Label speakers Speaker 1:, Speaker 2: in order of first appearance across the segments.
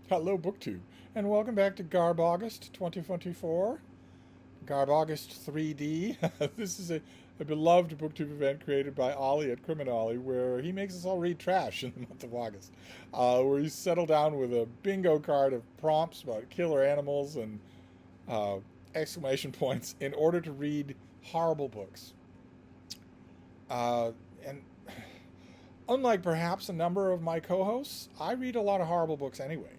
Speaker 1: Hello, BookTube, and welcome back to Garb August 2024. Garb August 3D. This is a beloved BookTube event created by Ollie at Criminali, where he makes us all read trash in the month of August. Where you settle down with a bingo card of prompts about killer animals and exclamation points in order to read horrible books. And unlike perhaps a number of my co-hosts, I read a lot of horrible books anyway.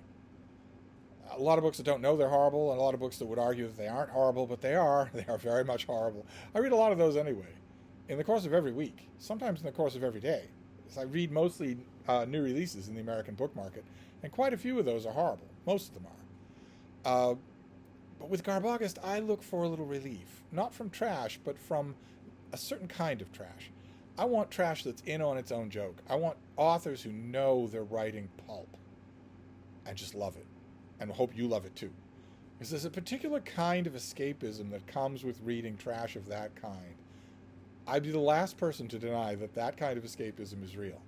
Speaker 1: A lot of books that don't know they're horrible, and a lot of books that would argue that they aren't horrible, but they are. They are very much horrible. I read a lot of those anyway, in the course of every week, sometimes in the course of every day. So I read mostly new releases in the American book market, and quite a few of those are horrible. Most of them are. But with Garb August, I look for a little relief. Not from trash, but from a certain kind of trash. I want trash that's in on its own joke. I want authors who know they're writing pulp and just love it. And hope you love it too. Because there's a particular kind of escapism that comes with reading trash of that kind. I'd be the last person to deny that that kind of escapism is real.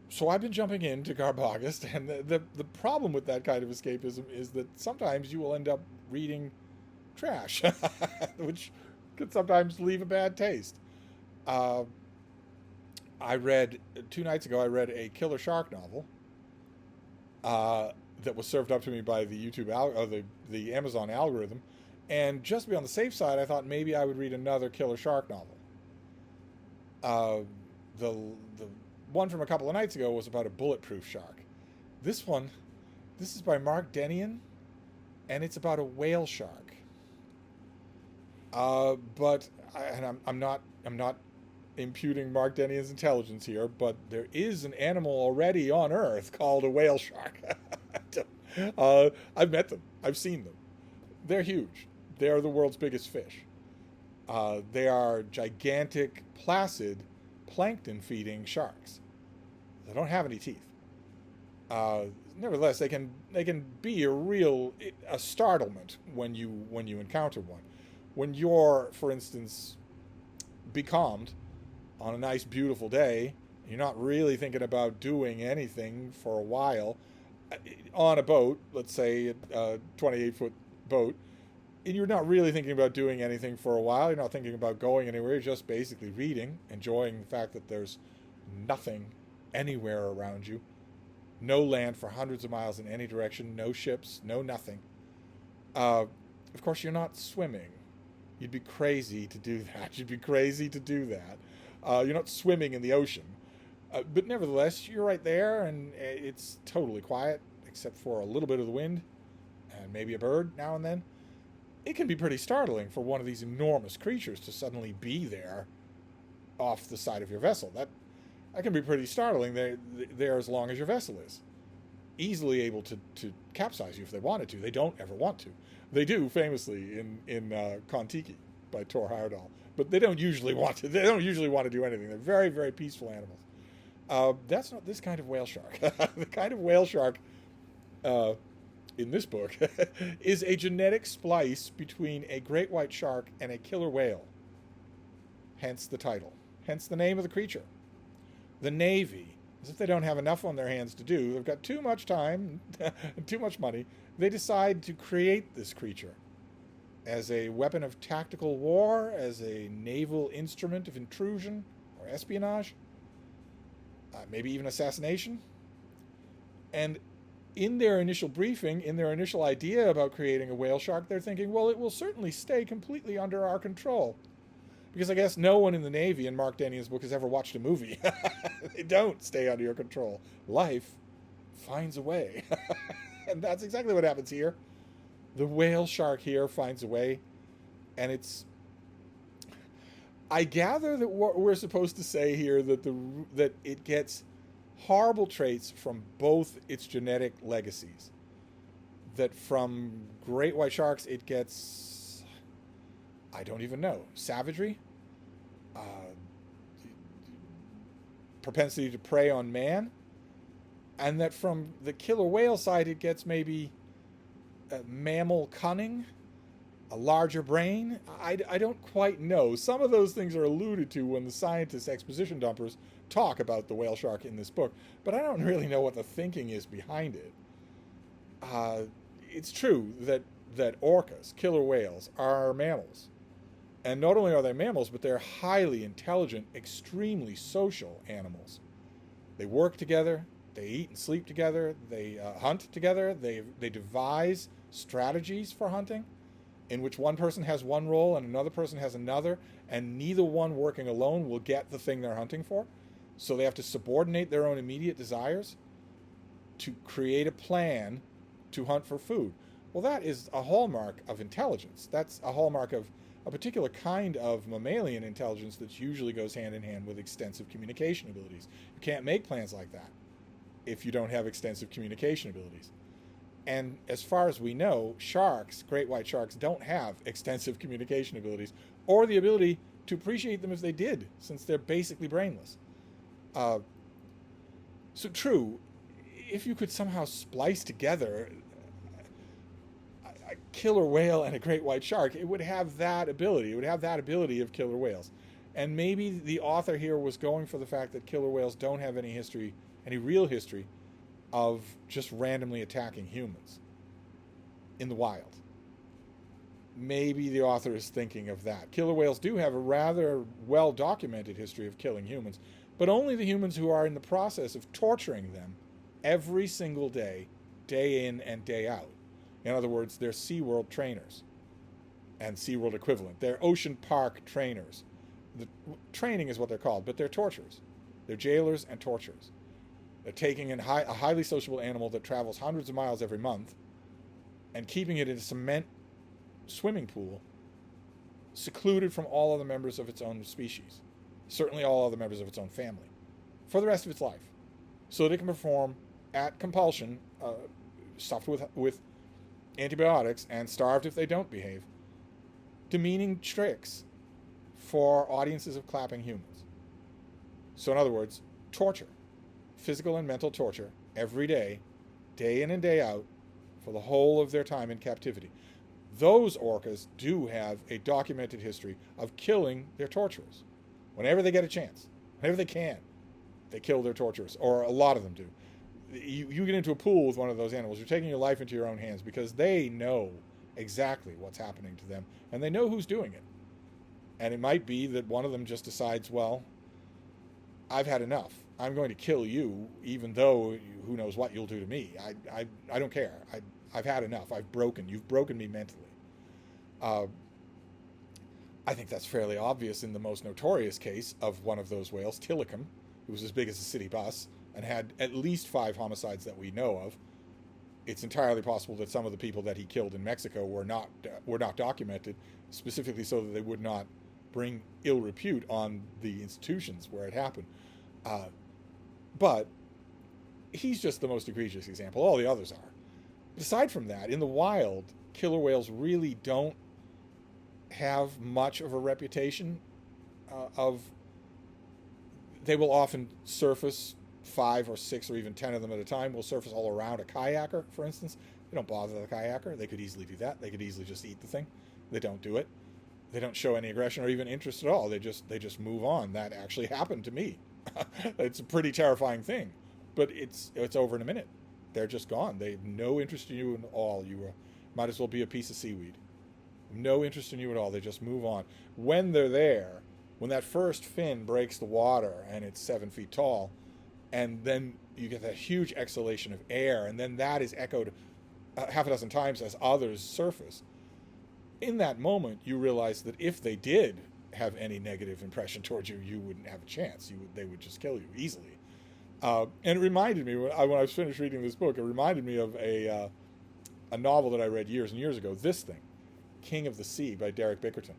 Speaker 1: So I've been jumping into Garb August, and the problem with that kind of escapism is that sometimes you will end up reading trash, which can sometimes leave a bad taste. I read, 2 nights ago, I read a killer shark novel. That was served up to me by the the Amazon algorithm, and just to be on the safe side, I thought maybe I would read another killer shark novel. The one from a couple of nights ago was about a bulletproof shark. This is by Mark Denian, and it's about a whale shark. I'm not imputing Mark Denian's intelligence here, but there is an animal already on Earth called a whale shark. I've met them. I've seen them. They're huge. They're the world's biggest fish. They are gigantic, placid, plankton-feeding sharks. They don't have any teeth. Nevertheless, they can be a startlement when you encounter one. When you're, for instance, becalmed on a nice, beautiful day, you're not really thinking about doing anything for a while on a boat, let's say a 28-foot boat, and you're not really thinking about doing anything for a while. You're not thinking about going anywhere. You're just basically reading, enjoying the fact that there's nothing anywhere around you. No land for hundreds of miles in any direction. No ships. No nothing. Of course, you're not swimming. You'd be crazy to do that. You'd be crazy to do that. You're not swimming in the ocean. But nevertheless, you're right there, and it's totally quiet, except for a little bit of the wind, and maybe a bird now and then. It can be pretty startling for one of these enormous creatures to suddenly be there off the side of your vessel. That can be pretty startling. They're there as long as your vessel is. Easily able to capsize you if they wanted to. They don't ever want to. They do, famously, in Kon-Tiki by Thor Heyerdahl. But they don't usually want to. They don't usually want to do anything. They're very, very peaceful animals. That's not this kind of whale shark. The kind of whale shark in this book is a genetic splice between a great white shark and a killer whale. Hence the title. Hence the name of the creature. The Navy, as if they don't have enough on their hands to do, they've got too much time and too much money, they decide to create this creature as a weapon of tactical war, as a naval instrument of intrusion or espionage, maybe even assassination. And in their initial briefing, in their initial idea about creating a whale shark, they're thinking, well, it will certainly stay completely under our control. Because I guess no one in the Navy in Mark Denian's book has ever watched a movie. They don't stay under your control. Life finds a way. And that's exactly what happens here. The whale shark here finds a way. And it's... I gather that what we're supposed to say here, that it gets horrible traits from both its genetic legacies. That from great white sharks it gets... I don't even know. Savagery? Propensity to prey on man, and that from the killer whale side it gets maybe mammal cunning, A larger brain? I don't quite know. Some of those things are alluded to when the scientists, exposition dumpers, talk about the whale shark in this book, but I don't really know what the thinking is behind it. It's true that orcas, killer whales, are mammals. And not only are they mammals, but they're highly intelligent, extremely social animals. They work together, they eat and sleep together, they hunt together, they devise strategies for hunting in which one person has one role and another person has another, and neither one working alone will get the thing they're hunting for. So they have to subordinate their own immediate desires to create a plan to hunt for food. Well, that is a hallmark of intelligence. That's a hallmark of a particular kind of mammalian intelligence that usually goes hand in hand with extensive communication abilities. You can't make plans like that if you don't have extensive communication abilities. And as far as we know, sharks, great white sharks, don't have extensive communication abilities or the ability to appreciate them if they did, since they're basically brainless. So true, if you could somehow splice together a killer whale and a great white shark, it would have that ability. It would have that ability of killer whales. And maybe the author here was going for the fact that killer whales don't have any history, any real history, of just randomly attacking humans in the wild. Maybe the author is thinking of that. Killer whales do have a rather well-documented history of killing humans, but only the humans who are in the process of torturing them every single day, day in and day out. In other words, they're SeaWorld trainers and SeaWorld equivalent. They're ocean park trainers. The training is what they're called, but they're torturers. They're jailers and torturers. They're taking a highly sociable animal that travels hundreds of miles every month and keeping it in a cement swimming pool, secluded from all other members of its own species, certainly all other members of its own family, for the rest of its life, so that it can perform at compulsion, stuffed with antibiotics and starved if they don't behave, demeaning tricks for audiences of clapping humans. So in other words, torture. Physical and mental torture every day, day in and day out, for the whole of their time in captivity. Those orcas do have a documented history of killing their torturers. Whenever they get a chance, whenever they can, they kill their torturers, or a lot of them do. You get into a pool with one of those animals, you're taking your life into your own hands because they know exactly what's happening to them, and they know who's doing it. And it might be that one of them just decides, well, I've had enough. I'm going to kill you, even though who knows what you'll do to me. I don't care. I've had enough. You've broken me mentally. I think that's fairly obvious in the most notorious case of one of those whales, Tilikum, who was as big as a city bus and had at least 5 homicides that we know of. It's entirely possible that some of the people that he killed in Mexico were not documented, specifically so that they would not bring ill repute on the institutions where it happened. But he's just the most egregious example. All the others are. But aside from that, in the wild, killer whales really don't have much of a reputation they will often surface 5 or 6 or even 10 of them at a time will surface all around a kayaker, for instance. They don't bother the kayaker. They could easily do that. They could easily just eat the thing. They don't do it. They don't show any aggression or even interest at all. They just move on. That actually happened to me. It's a pretty terrifying thing, but it's over in a minute. They're just gone. They have no interest in you at all. You might as well be a piece of seaweed. No interest in you at all. They just move on. When they're there, when that first fin breaks the water and it's 7 feet tall, and then you get that huge exhalation of air, and then that is echoed half a dozen times as others surface. In that moment, you realize that if they did have any negative impression towards you, you wouldn't have a chance. They would just kill you easily. And it reminded me, when I was finished reading this book, it reminded me of a novel that I read years and years ago, This Thing, King of the Sea by Derek Bickerton.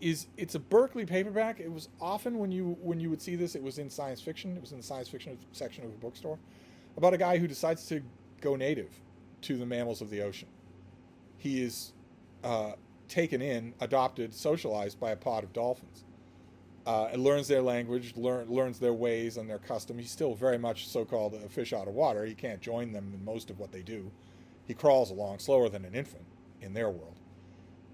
Speaker 1: It's a Berkeley paperback. It was often when you would see this, it was in science fiction. It was in the science fiction section of a bookstore, about a guy who decides to go native to the mammals of the ocean. He is taken in, adopted, socialized by a pod of dolphins, and learns their language, learns their ways and their custom. He's still very much so-called a fish out of water. He can't join them in most of what they do. He crawls along slower than an infant in their world.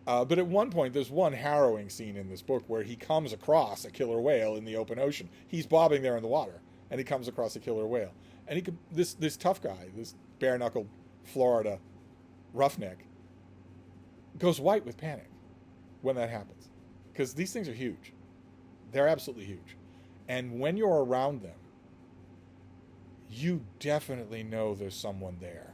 Speaker 1: But at one point, there's one harrowing scene in this book where he comes across a killer whale in the open ocean. He's bobbing there in the water, and he comes across a killer whale. And this tough guy, this bare-knuckled Florida roughneck, goes white with panic when that happens. Because these things are huge. They're absolutely huge. And when you're around them, you definitely know there's someone there.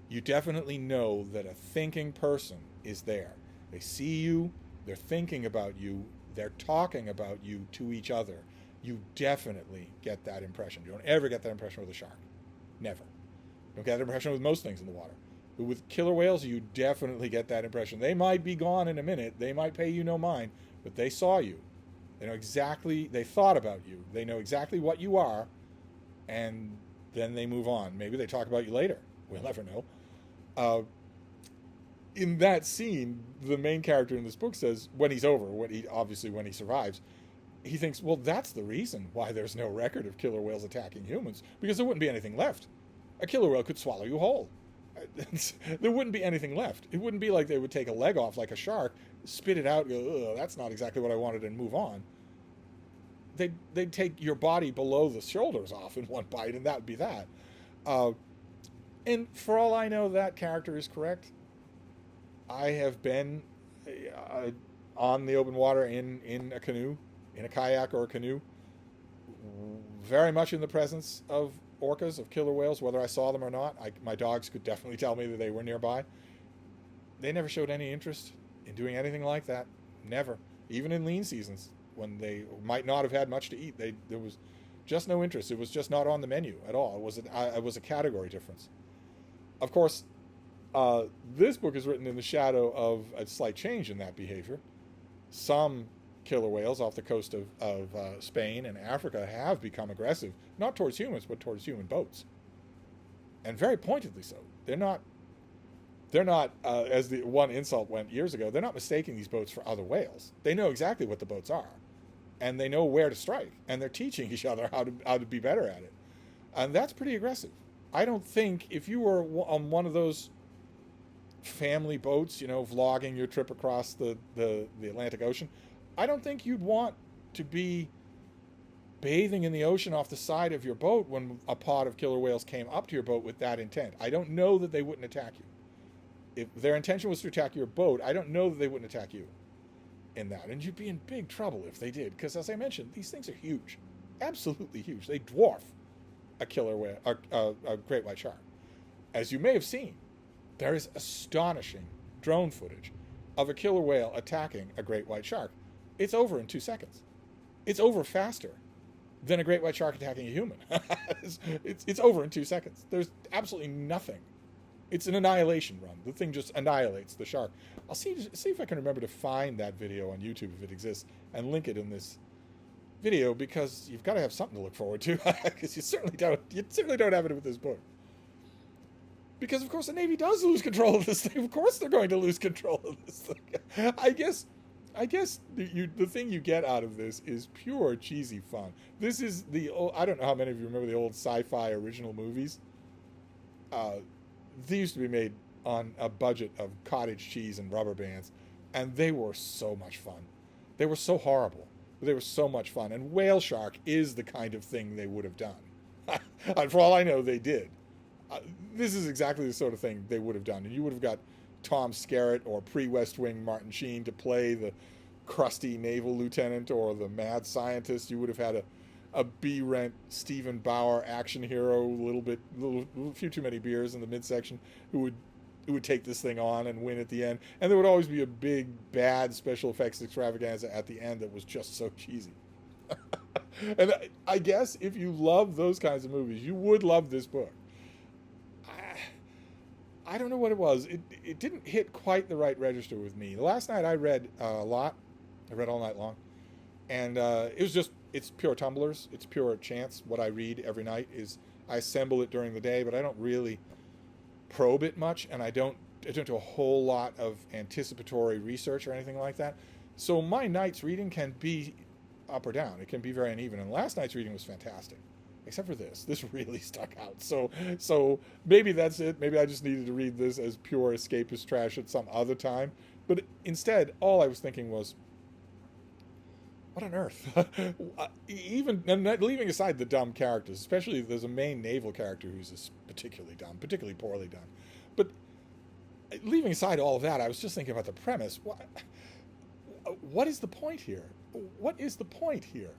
Speaker 1: You definitely know that a thinking person is there. They see you, they're thinking about you, they're talking about you to each other. You definitely get that impression. You don't ever get that impression with a shark. Never. You don't get that impression with most things in the water. But with killer whales, you definitely get that impression. They might be gone in a minute, they might pay you no mind, but they saw you. They know exactly, they thought about you. They know exactly what you are, and then they move on. Maybe they talk about you later. We'll never know. In that scene, the main character in this book says, when he's over, when he survives, he thinks, well, that's the reason why there's no record of killer whales attacking humans, because there wouldn't be anything left. A killer whale could swallow you whole. There wouldn't be anything left. It wouldn't be like they would take a leg off like a shark, spit it out, go, that's not exactly what I wanted, and move on. They'd take your body below the shoulders off in one bite, and that would be that. And for all I know, that character is correct. I have been on the open water in a canoe, in a kayak or a canoe, very much in the presence of orcas, of killer whales, whether I saw them or not. My dogs could definitely tell me that they were nearby. They never showed any interest in doing anything like that. Never. Even in lean seasons, when they might not have had much to eat, there was just no interest. It was just not on the menu at all. It was a category difference. Of course, this book is written in the shadow of a slight change in that behavior. Some killer whales off the coast of Spain and Africa have become aggressive, not towards humans, but towards human boats. And very pointedly so. They're not, as the one insult went years ago, they're not mistaking these boats for other whales. They know exactly what the boats are, and they know where to strike, and they're teaching each other how to be better at it. And that's pretty aggressive. I don't think if you were on one of those family boats, vlogging your trip across the Atlantic Ocean, I don't think you'd want to be bathing in the ocean off the side of your boat when a pod of killer whales came up to your boat with that intent. I don't know that they wouldn't attack you. If their intention was to attack your boat, I don't know that they wouldn't attack you in that. And you'd be in big trouble if they did, because as I mentioned, these things are huge. Absolutely huge. They dwarf a killer whale, a great white shark. As you may have seen, there is astonishing drone footage of a killer whale attacking a great white shark. It's over in 2 seconds. It's over faster than a great white shark attacking a human. it's over in 2 seconds. There's absolutely nothing. It's an annihilation run. The thing just annihilates the shark. I'll see if I can remember to find that video on YouTube if it exists and link it in this video, because you've got to have something to look forward to, because you certainly don't have it with this book. Because of course the Navy does lose control of this thing. Of course they're going to lose control of this thing. I guess the thing you get out of this is pure cheesy fun. This is I don't know how many of you remember the old sci-fi original movies. They used to be made on a budget of cottage cheese and rubber bands, and they were so much fun. They were so horrible, but they were so much fun. And Whale Shark is the kind of thing they would have done. And for all I know, they did. This is exactly the sort of thing they would have done. And you would have got Tom Skerritt or pre-West Wing Martin Sheen to play the crusty naval lieutenant or the mad scientist. You would have had a B-rent Stephen Bauer action hero, a few too many beers in the midsection, who would take this thing on and win at the end. And there would always be a big, bad special effects extravaganza at the end that was just so cheesy. And I guess if you love those kinds of movies, you would love this book. I don't know what it was. It didn't hit quite the right register with me. Last night I read a lot. I read all night long. And it's pure tumblers. It's pure chance. What I read every night is I assemble it during the day, but I don't really probe it much, and I don't do a whole lot of anticipatory research or anything like that. So my night's reading can be up or down. It can be very uneven. And last night's reading was fantastic. except for this. This really stuck out. So maybe that's it. Maybe I just needed to read this as pure escapist trash at some other time. But instead, all I was thinking was, what on earth? Even and leaving aside the dumb characters, especially there's a main naval character who's particularly dumb, particularly poorly done. But leaving aside all of that, I was just thinking about the premise. What is the point here? What is the point here?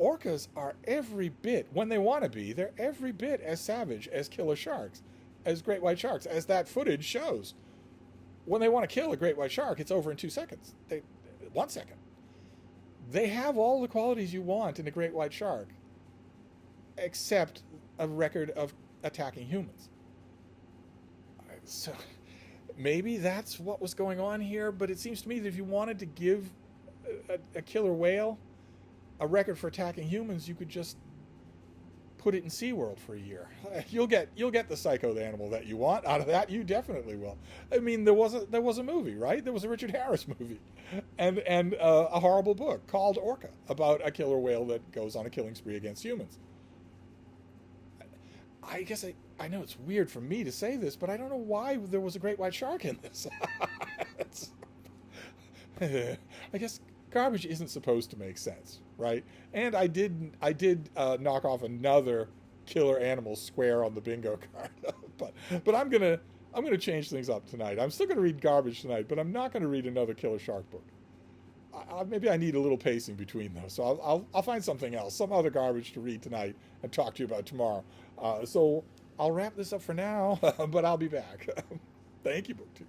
Speaker 1: Orcas are every bit, when they want to be, they're every bit as savage as killer sharks, as great white sharks, as that footage shows. When they want to kill a great white shark, it's over in 2 seconds. 1 second. They have all the qualities you want in a great white shark, except a record of attacking humans. So maybe that's what was going on here, but it seems to me that if you wanted to give a killer whale a record for attacking humans, you could just put it in SeaWorld for a year. You'll get the psycho animal that you want out of that. You definitely will. I mean, there was a movie, right? There was a Richard Harris movie, and a horrible book called Orca about a killer whale that goes on a killing spree against humans. I guess I know it's weird for me to say this, but I don't know why there was a great white shark in this. I guess garbage isn't supposed to make sense, right? And I did knock off another killer animal square on the bingo card, but I'm gonna change things up tonight. I'm still gonna read garbage tonight, but I'm not gonna read another killer shark book. Maybe I need a little pacing between those, so I'll find something else, some other garbage to read tonight and talk to you about tomorrow. So I'll wrap this up for now, but I'll be back. Thank you, BookTube.